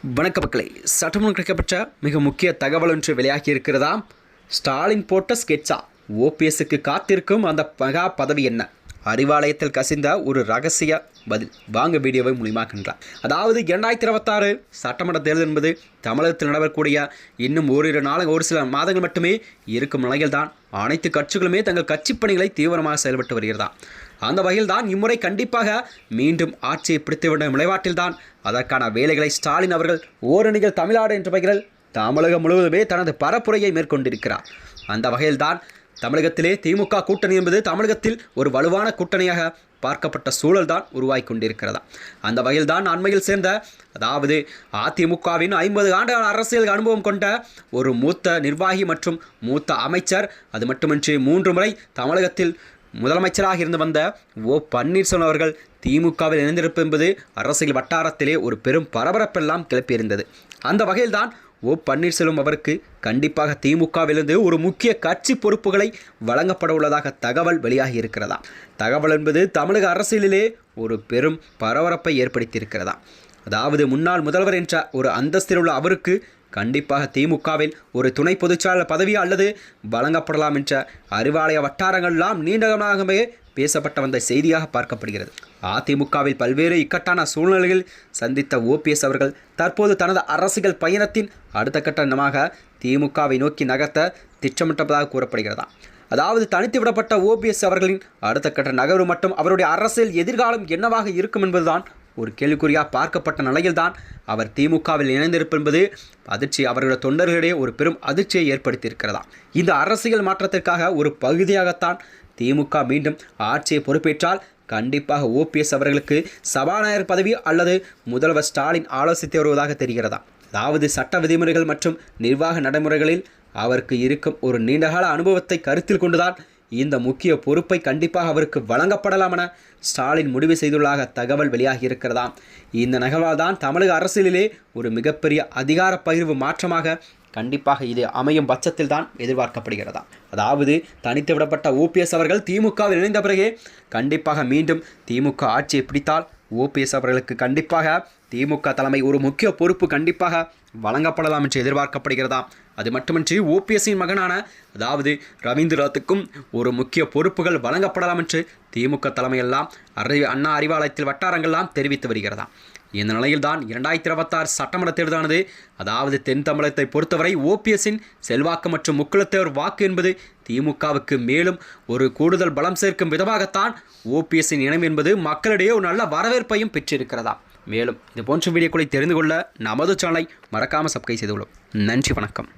வணக்க மக்களை, சற்றுமுன் கிடைக்கப்பட்ட மிக முக்கிய தகவல் ஒன்று வெளியாகி இருக்கிறதா? ஸ்டாலின் போட்ட ஸ்கெட்சா ஓபிஎஸ்க்கு காத்திருக்கும் அந்த மகா பதவி என்ன? அறிவாலயத்தில் கசிந்த ஒரு ரகசிய பதில். வாங்க வீடியோவை மூலியமாக்கின்றார். அதாவது 2026 சட்டமன்ற தேர்தல் என்பது தமிழகத்தில் நடைபெறக்கூடிய இன்னும் ஒரு சில மாதங்கள் மட்டுமே இருக்கும் நிலையில் தான் அனைத்து கட்சிகளுமே தங்கள் கட்சி பணிகளை தீவிரமாக செயல்பட்டு வருகிறதாம். அந்த வகையில் தான் இம்முறை கண்டிப்பாக மீண்டும் ஆட்சியை பிடித்துவிட நிலைப்பாட்டில் தான் அதற்கான வேலைகளை ஸ்டாலின் அவர்கள் ஓரணிகள் தமிழ்நாடு என்ற பெயரில் தமிழகம் முழுவதுமே தனது பரப்புரையை மேற்கொண்டிருக்கிறார். அந்த வகையில்தான் தமிழகத்திலே திமுக கூட்டணி என்பது தமிழகத்தில் ஒரு வலுவான கூட்டணியாக பார்க்கப்பட்ட சூழல் தான் உருவாகி கொண்டிருக்கிறதா. அந்த வகையில் தான் அண்மையில் சேர்ந்த, அதாவது அதிமுகவின் 50 ஆண்டு அரசியல் அனுபவம் கொண்ட ஒரு மூத்த நிர்வாகி மற்றும் மூத்த அமைச்சர், அது மட்டுமின்றி 3 முறை தமிழகத்தில் முதலமைச்சராக இருந்து வந்த ஓ பன்னீர்செல்வம் அவர்கள் திமுகவில் இணைந்திருப்பது என்பது அரசியல் வட்டாரத்திலே ஒரு பெரும் பரபரப்பெல்லாம் கிளப்பியிருந்தது. அந்த வகையில்தான் ஓ பன்னீர்செல்வம் அவருக்கு கண்டிப்பாக திமுகவிலிருந்து ஒரு முக்கிய கட்சி பொறுப்புகளை வழங்கப்பட உள்ளதாக தகவல் வெளியாகி இருக்கிறதா. தகவல் என்பது தமிழக அரசியலிலே ஒரு பெரும் பரபரப்பை ஏற்படுத்தியிருக்கிறதா. அதாவது முன்னாள் முதல்வர் என்ற ஒரு அந்தஸ்தில் உள்ள அவருக்கு கண்டிப்பாக திமுகவில் ஒரு துணை பொதுச்செயலாளர் பதவி அல்லது வழங்கப்படலாம் என்ற அறிவாலய வட்டாரங்கள்லாம் நீண்டகாலமாகவே பேசப்பட்ட வந்த செய்தியாக பார்க்கப்படுகிறது. அதிமுகவில் பல்வேறு இக்கட்டான சூழ்நிலைகளில் சந்தித்த ஓபிஎஸ் அவர்கள் தற்போது தனது அரசியல் பயணத்தின் அடுத்த கட்டமாக திமுகவை நோக்கி நகர்த்த திட்டமிட்டதாக கூறப்படுகிறதா. அதாவது தனித்து விடப்பட்ட ஓபிஎஸ் அவர்களின் அடுத்த கட்ட நகர்வு மற்றும் அவருடைய அரசியல் எதிர்காலம் என்னவாக இருக்கும் என்பதுதான் ஒரு கேள்விக்குறியாக பார்க்கப்பட்ட நிலையில்தான் அவர் திமுகவில் இணைந்திருப்பது என்பது அதிர்ச்சி அவர்களுடைய தொண்டர்களிடையே ஒரு பெரும் அதிர்ச்சியை ஏற்படுத்தியிருக்கிறதா. இந்த அரசியல் மாற்றத்திற்காக ஒரு பகுதியாகத்தான் திமுக மீண்டும் ஆட்சியை பொறுப்பேற்றால் கண்டிப்பாக ஓபிஎஸ் அவர்களுக்கு சபாநாயகர் பதவி அல்லது முதல்வர் ஸ்டாலின் ஆலோசித்து வருவதாக தெரிகிறதா. அதாவது சட்ட விதிமுறைகள் மற்றும் நிர்வாக நடைமுறைகளில் அவருக்கு இருக்கும் ஒரு நீண்டகால அனுபவத்தை கருத்தில் கொண்டுதான் இந்த முக்கிய பொறுப்பை கண்டிப்பாக அவருக்கு வழங்கப்படலாம் என ஸ்டாலின் முடிவு செய்துள்ளதாக தகவல் வெளியாகி இருக்கிறதாம். இந்த நகர்வால் தான் தமிழக அரசியலிலே ஒரு மிகப்பெரிய அதிகார பகிர்வு மாற்றமாக கண்டிப்பாக இது அமையும் பட்சத்தில் தான் எதிர்பார்க்கப்படுகிறதா. அதாவது தனித்து விடப்பட்ட ஓபிஎஸ் அவர்கள் திமுகவில் இணைந்த பிறகே கண்டிப்பாக மீண்டும் திமுக ஆட்சியை பிடித்தால் ஓபிஎஸ் அவர்களுக்கு கண்டிப்பாக திமுக தலைமை ஒரு முக்கிய பொறுப்பு கண்டிப்பாக வழங்கப்படலாம் என்று எதிர்பார்க்கப்படுகிறதா. அது மட்டுமின்றி ஓபிஎஸ்ஸின் மகனான, அதாவது ரவீந்திரநாத்துக்கும் ஒரு முக்கிய பொறுப்புகள் வழங்கப்படலாம் என்று திமுக தலைமையெல்லாம் அண்ணா அறிவாலயத்தில் வட்டாரங்கள்லாம் தெரிவித்து வருகிறதா. இந்த நிலையில்தான் 2026 சட்டமன்ற தேர்தலானது, அதாவது தென் தமிழகத்தை பொறுத்தவரை ஓபிஎஸ்ஸின் செல்வாக்கு மற்றும் முக்குளத்தேவர் வாக்கு என்பது திமுகவுக்கு மேலும் ஒரு கூடுதல் பலம் சேர்க்கும் விதமாகத்தான் ஓபிஎஸ்ஸின் இணைவு என்பது மக்களிடையே ஒரு நல்ல வரவேற்பையும் பெற்றிருக்கிறதா. மேலும் இது போன்ற வீடியோக்களை தெரிந்து கொள்ள நமது சேனலை மறக்காமல் சப்ஸ்கிரைப் செய்து கொள்ளும். நன்றி, வணக்கம்.